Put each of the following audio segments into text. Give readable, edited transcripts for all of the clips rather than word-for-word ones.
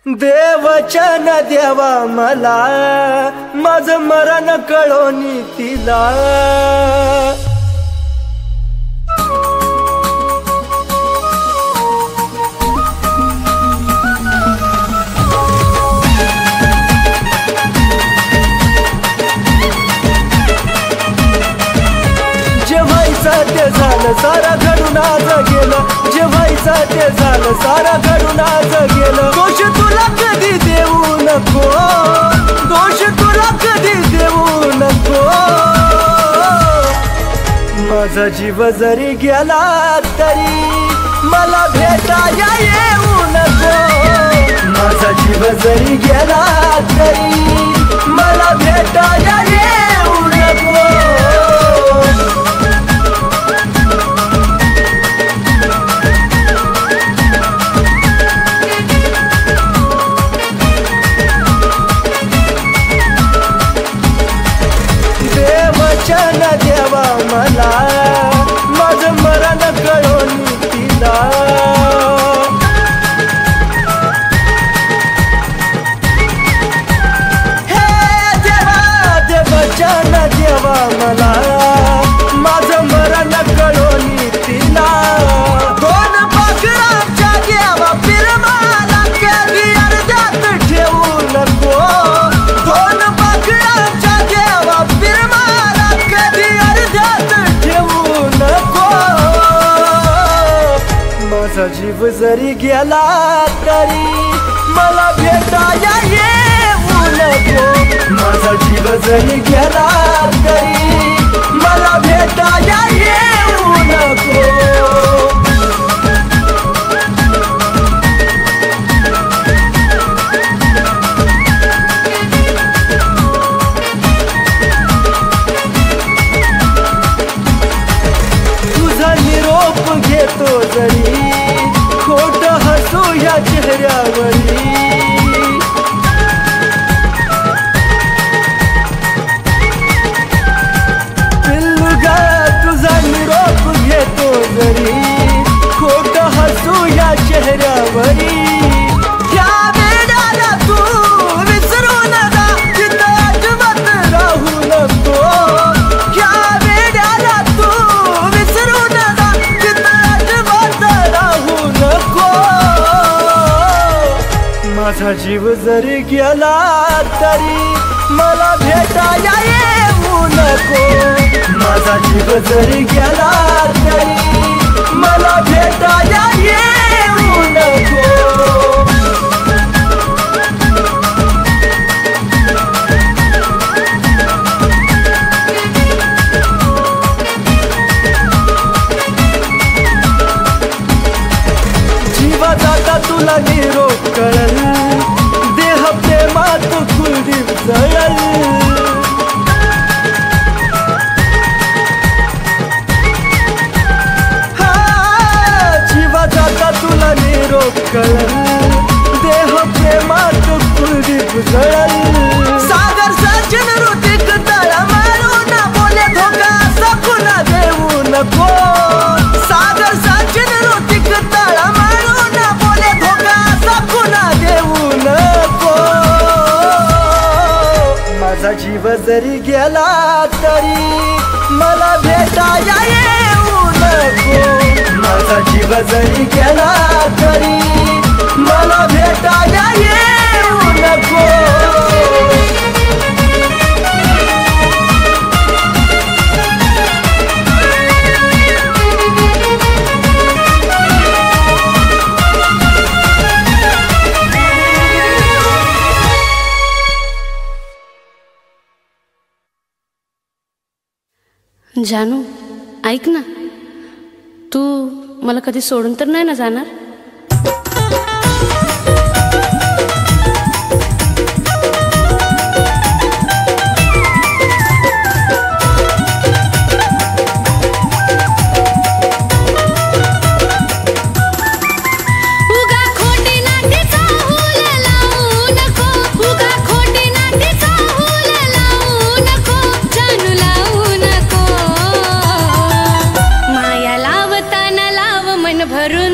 देवचन देवा मला माझं मरण कळोनी तिला। ते झालं सारा घडून आज गेलं, जे व्हायचं ते झालं सारा घडून आज गेलं। दोष तुला कधी देऊ नको, दोष तुला कधी देऊ नको। माझा जीव जरी गेला तरी मला भेटाया येऊ नको, माझा जीव जरी गेला तरी मला भेटाया येऊ नको। देवचन देवा मला माझं मरण कळोनी तिला। हे देवा देवचन देवा मला माझं मरण कळोनी तिला। दोन पाखरांच्या देवा पिरमाला कधी अर्ध्यात ठेवू नको, दोन पाखरांच्या देवा पिरमाला कधी अर्ध्यात ठेवू नको। माझा जीव जरी गेला तरी मला भेटाया येऊ नको, माझा जीव जरी गेला तरी मला भेटाया येऊ नको। निरोप घेतो जरी खोट हसू या चेहऱ्यावरी, पिल्लुगा तुझा निरोप घेतो जरी खोट हसू या चेहऱ्यावरी। त्या वेळाला तू विसरू नका तिथं अजिबात राहू नको, त्या वेळाला तू विसरू नका तिथं अजिबात राहू नको। माझा जीव जरी गेला तरी मला भेटाया येऊ नको, माझा जीव जरी गेला तरी मला भेटाया येऊ नको। जीवा जाता तुला निरोप कळल, देह प्रेमात कुलदीप जळल। जीवा जाता तुला निरोप कळल, देह प्रेमात कुलदीप जळल। सागर सचिन ऋतिक तळ मारू ना बोले धोका सपना देऊ नको, सागर सचिन ऋतिक तळ मारू ना बोले धोका सपना देऊ नको। माझा जीव जरी गेला तरी मला भेटाया येऊ नको, माझा जीव जरी गेला तरी मला भेटाया येऊ नको। जानू ऐक ना, तू मला कधी सोडून तर नाही ना जाणार? भरून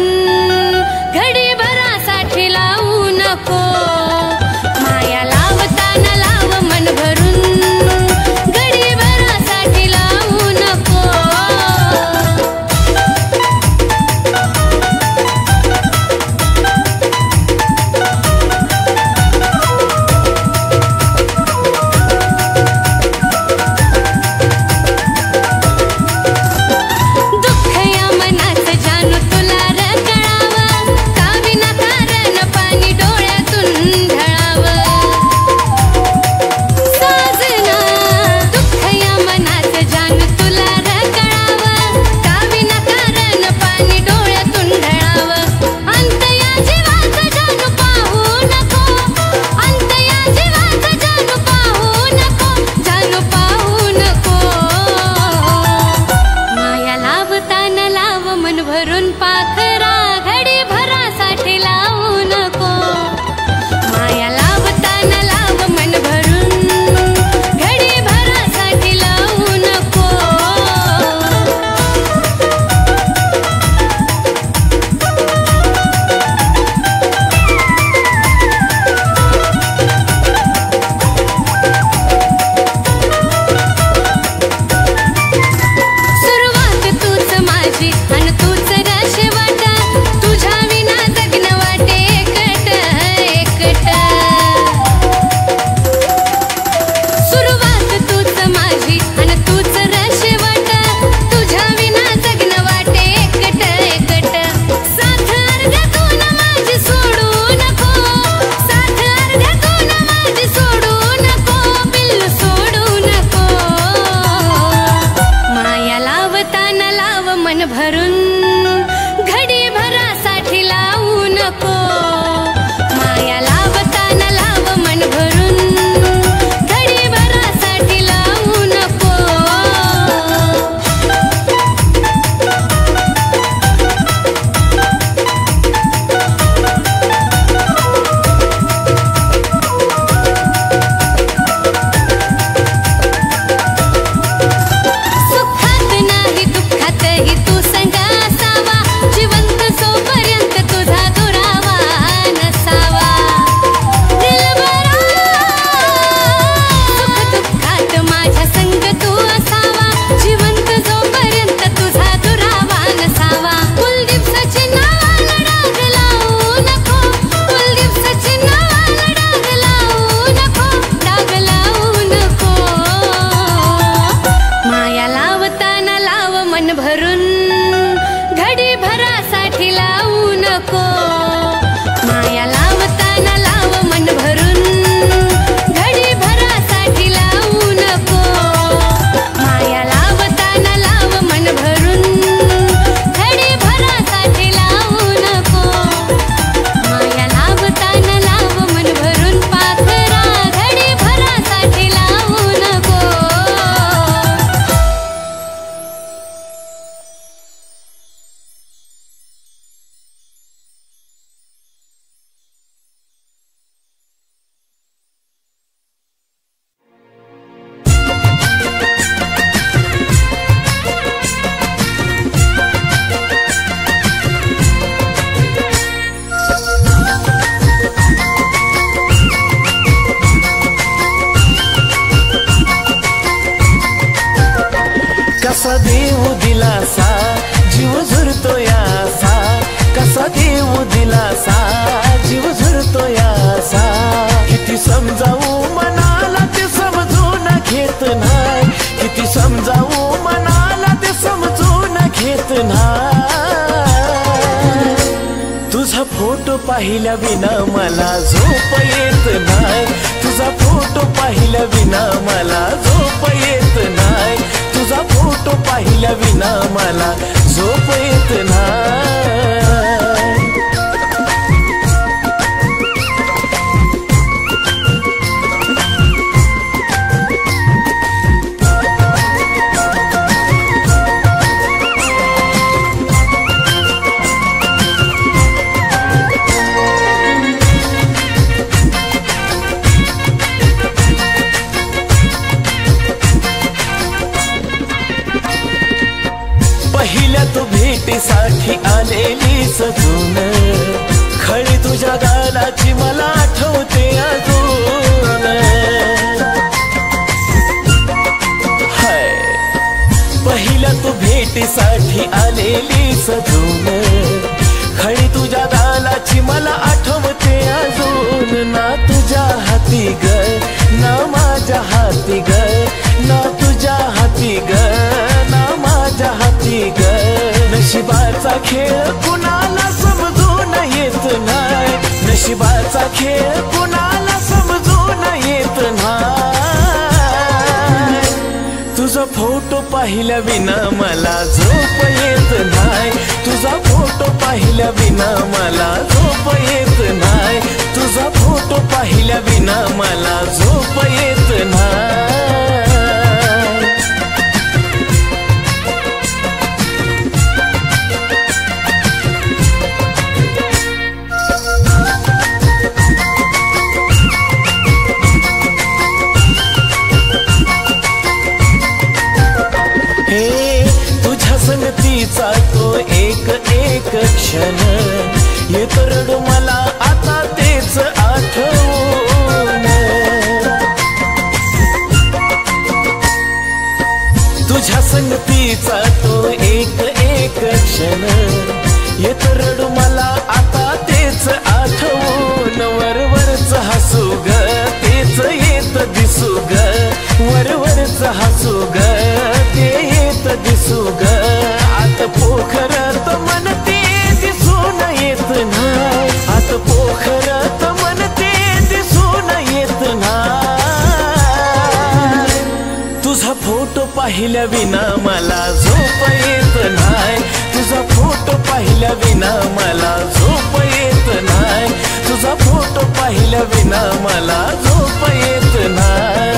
पाहिल्या विना मला झोप येत नाही, तुझा फोटो पाहिल्या विना मला झोप येत नाही, तुझा फोटो पाहिल्या विना मला झोप येत नाही. पहिल्या तू भेटीसाठी आलेली सजून, खळी तुझ्या गालाची मला आठवते अजून. हाय पहिल्या तू भेटीसाठी आलेली सजून, खळी तुझ्या गालाची मला आठवते अजून. ना तुझ्या हाती ग ना माझ्या हाती ग, ना तुझ्या हाती ग ना माझ्या हाती ग. नशिबाचा खेळ कुणाला समजून येत नाही, नशिबाचा खेळ कुणाला समजून येत नाही. तुझा फोटो पाहिल्या विना मला झोप येत नाही, तुझा फोटो पाहिल्या विना मला झोप येत नाही, तुझा फोटो पाहिल्या विना मला झोप येत नाही. तुझ्या संगतीचा तो एक एक क्षण येतो रडू मला आता तेच आठवून. तुझ्या संगतीचा तो एक एक क्षण येतो रडू मला आता तेच आठवून. वरवरच हसू ग तेच येत दिसू ग, वरवरच हसू ग ते येत दिसू ग. आत पोखरत मन ते दिसून येत नाही, आत पोखरत मन ते दिसून येत नाही. तुझा फोटो पाहिल्या विना मला झोप येत नाही, तुझा फोटो पाहिल्या विना मला झोप येत नाही, तुझा फोटो पाहिल्या विना मला झोप येत नाही.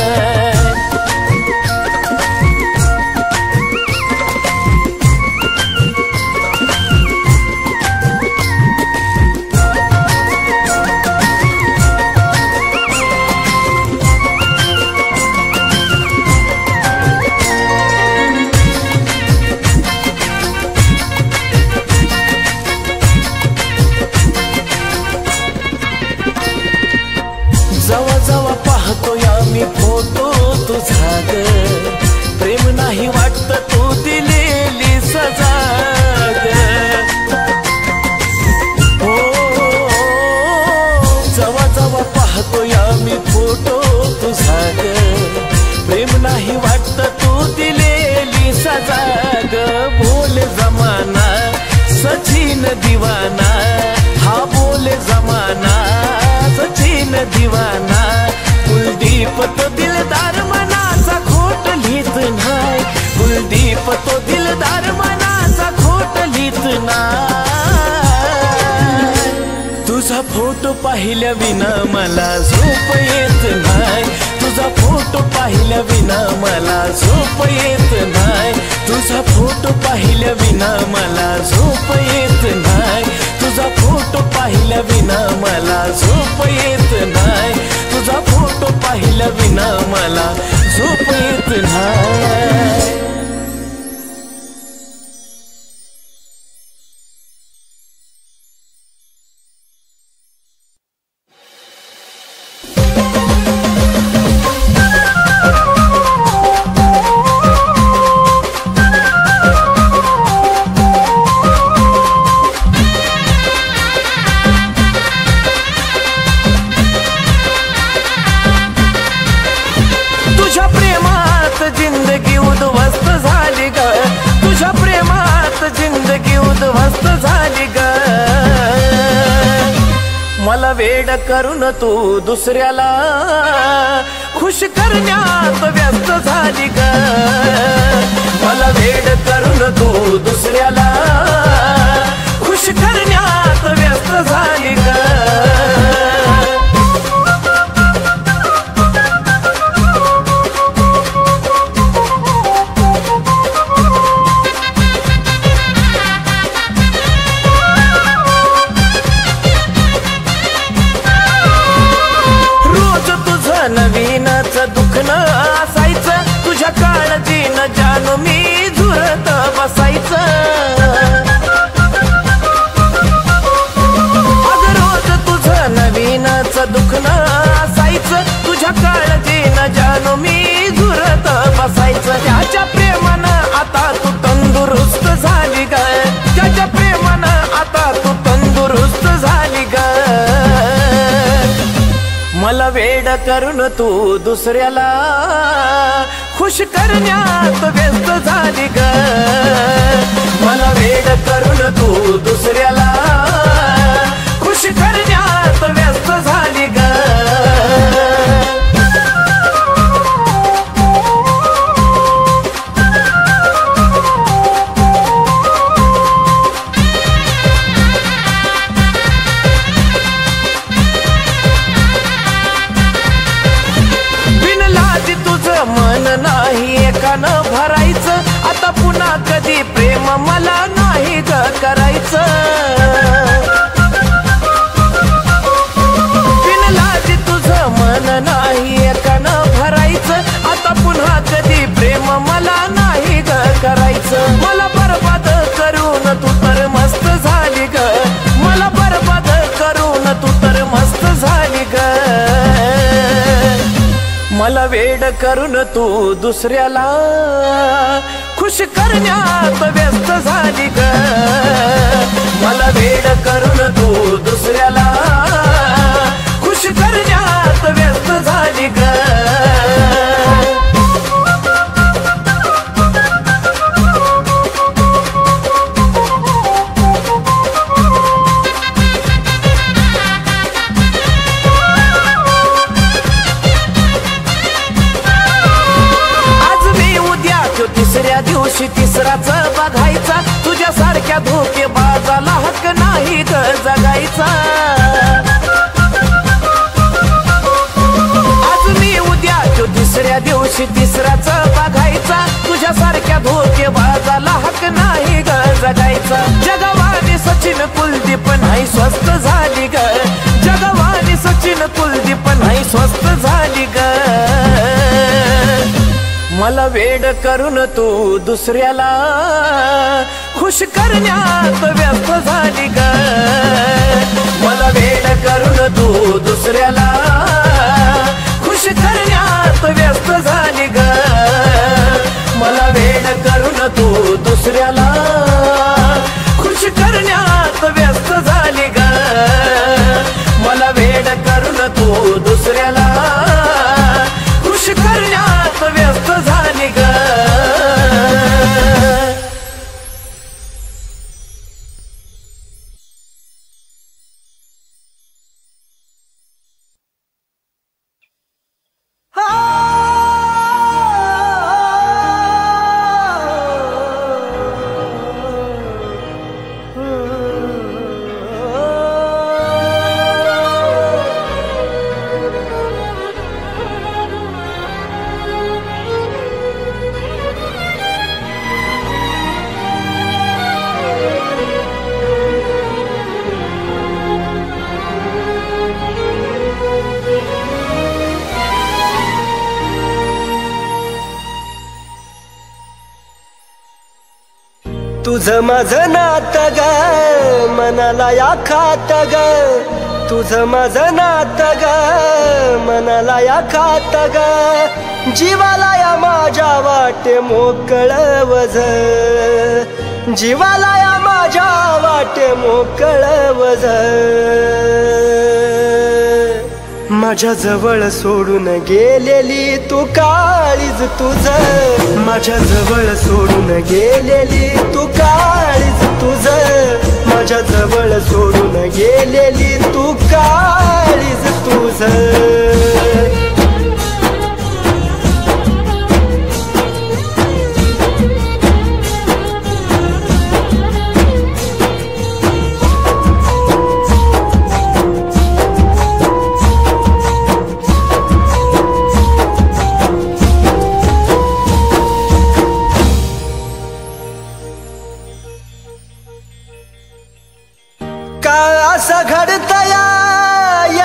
जवा जवा पाहतो या मी फोटो तुझा ग, प्रेम नाही वाटत तू दिलेली सजा ग. हो जवा जवा पाहतो या मी फोटो तुझा ग, प्रेम नाही वाटत तू दिलेली सजा ग. बोल जमाना सचिन दिवाना, हा बोल जमाना सचिन दिवाना. कुलदीप तो दिलदार मनाचा खोट लिहित नाही, कुलदीप तो दिलदार मनाचा खोट लिहित नाही. तुझा फोटो पाहिल्या विना मला झोप येत नाही, तुझा फोटो पाहिल्या विना मला झोप येत नाही, तुझा फोटो पाहिल्या विना मला झोप येत नाही, तुझा फोटो पाहिल्या विना मला झोप येत नाही, तुझा फोटो पाहिल्या विना मला झोप येत नाही. जिंदगी उद्ध्वस्त झाली ग, तुझ्या प्रेमात जिंदगी उद्ध्वस्त झाली ग. वेड करून तू दुसऱ्याला खुश करण्यात व्यस्त झाली ग. मला वेड करून तू दुसऱ्याला खुश करण्यात व्यस्त झाली ग. नवीनच दुखन असायचं तुझ्या काळजीनं जानू मी झुरत बसायचं. अगं रोज तुझं नवीनच दुखन असायचं तुझ्या काळजीनं जानू मी झुरत बसायचं. त्याच्या प्रेमानं आता तू तंदुरुस्त झाली ग. त्याच्या प्रेमानं आता तू तंदुरुस्त झाली ग. मला वेड करून तू दुसऱ्याला खुश करण्यात व्यस्त झाली ग. मला वेड करून तू दुसऱ्याला खुश करण्यात व्यस्त झाली ग. मन नाही एकानं भरायचं आता पुन्हा कधी प्रेम मला नाही ग करायचं. बिनलाजी तुझं मन नाही एकानं भरायचं आता पुन्हा कधी प्रेम मला नाही ग करायचं. मला बरबाद करून तू तर मस्त झाली ग. मला बरबाद करून तू तर मस्त झाली ग. मला वेड करून तू दुसऱ्याला खुश करण्यात व्यस्त झाली ग. मला वेड करून तू दुसऱ्याला खुश करण्यात व्यस्त झाली ग. तिसऱ्या दिवशी तिसराच बघायचा तुझ्यासारख्या धोकेबाजाला हक्क नाही ग जगायचा. आज मी उद्या तो तिसऱ्या दिवशी तिसराच बघायचा तुझ्यासारख्या धोकेबाजाला हक्क नाही ग जगायचा. जगवानी सचिन कुलदीप नाही स्वस्त झाली ग. जगवानी सचिन कुलदीप नाही स्वस्त झाली ग. मला वेड करून तू दुसऱ्याला खुश करण्यात व्यस्त झाली ग. मला वेड करून तू दुसऱ्याला खुश करण्यात व्यस्त झाली ग. मला वेड करून तू दुसऱ्याला खुश करण्यात व्यस्त झाली ग. मला वेड करून तू दुसऱ्याला खुश करण्यात व्यस्त झाली ग. तुझं माझं नातं ग मनाला या खात ग. तुझं माझं नातं ग मनाला या खात ग. जीवाला या माझ्या वाटे मोकळं वझ. जीवाला या माझ्या वाटे मोकळं वझ. माझ्या जवळ सोडून गेलेली तू काळीज तुझं. माझ्या जवळ सोडून गेलेली तू काळीज तुझं. माझ्या जवळ सोडून गेलेली तू काळीज तुझं. असं घडतया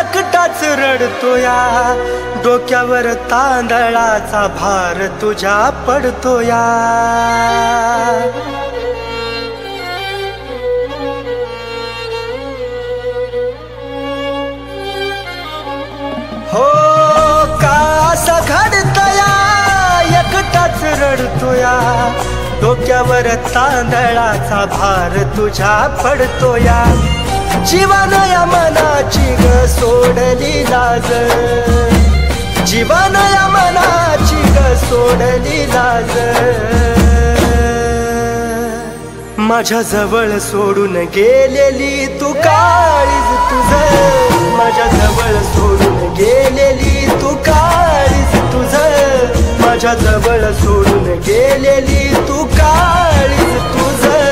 एकटाच रडतोया, डोक्यावर तांदळाचा भार तुझ्या पडतोया. हो का असं घडतया एकटाच रडतोया, डोक्यावर तांदळाचा भार तुझ्या पडतोया. जीवन या मनाची ग सोडली लाज, जीवन या मनाची ग सोडली लाज. माझ्या जवळ सोडून गेलेली तू काळीज तुझं, माझ्या जवळ सोडून गेलेली तू काळीज तुझं, माझ्या जवळ सोडून गेलेली तू काळीज तुझं.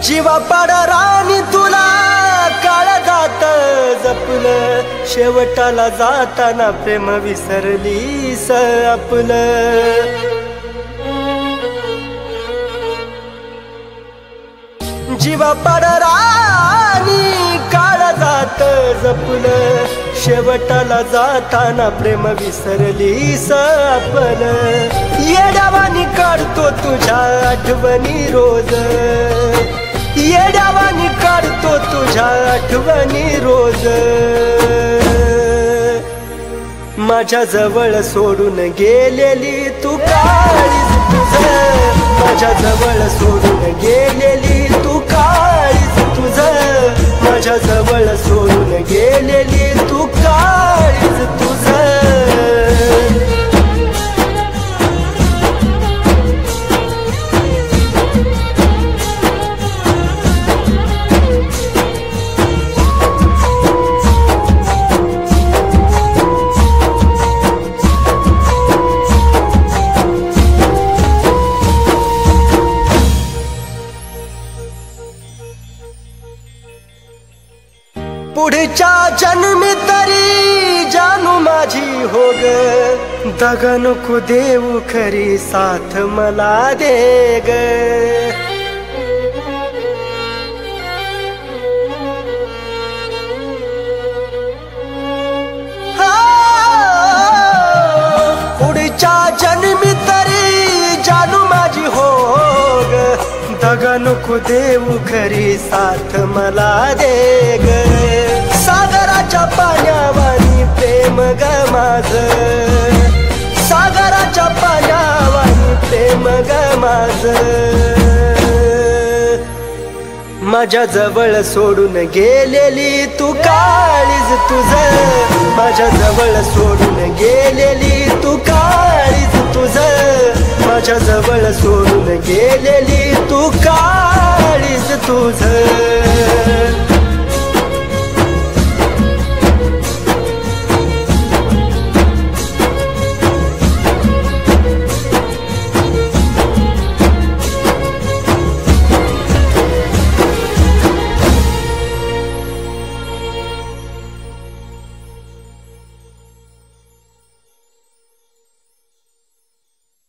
जीवा पाडरानी तुला काळजात जपलं, शेवटाला जाताना प्रेम विसरलीस आपलं. जीवा पाडरानी काळजात जपलं, शेवटाला जाताना प्रेम विसरलीस आपलं. येड्यावानी काढतो तुझ्या आठवणी रोज, येड्यावानी काढतो तुझ्या आठवणी रोज. माझ्या जवळ सोडून गेलेली तू काळीज तुझं, माझ्या जवळ सोडून गेलेली तू काळीज तुझं, माझ्या जवळ सोडून गेलेली तू काळीज तुझं. पुढच्या जन्मी तरी जानू माझी हो ग, दगा नको देऊ खरी साथ मला दे ग. पुढच्या जन्मी तरी जानू माझी हो ग, दगा नको देऊ खरी साथ मला दे ग. सागराच्या पाण्यावानी प्रेम ग माझं, सागराच्या पाण्यावानी प्रेम ग माझं. माझ्या जवळ सोडून गेलेली तू काळीज तुझं, माझ्या जवळ सोडून गेलेली तू काळीज तुझं, माझ्या जवळ सोडून गेलेली तू काळीज तुझं.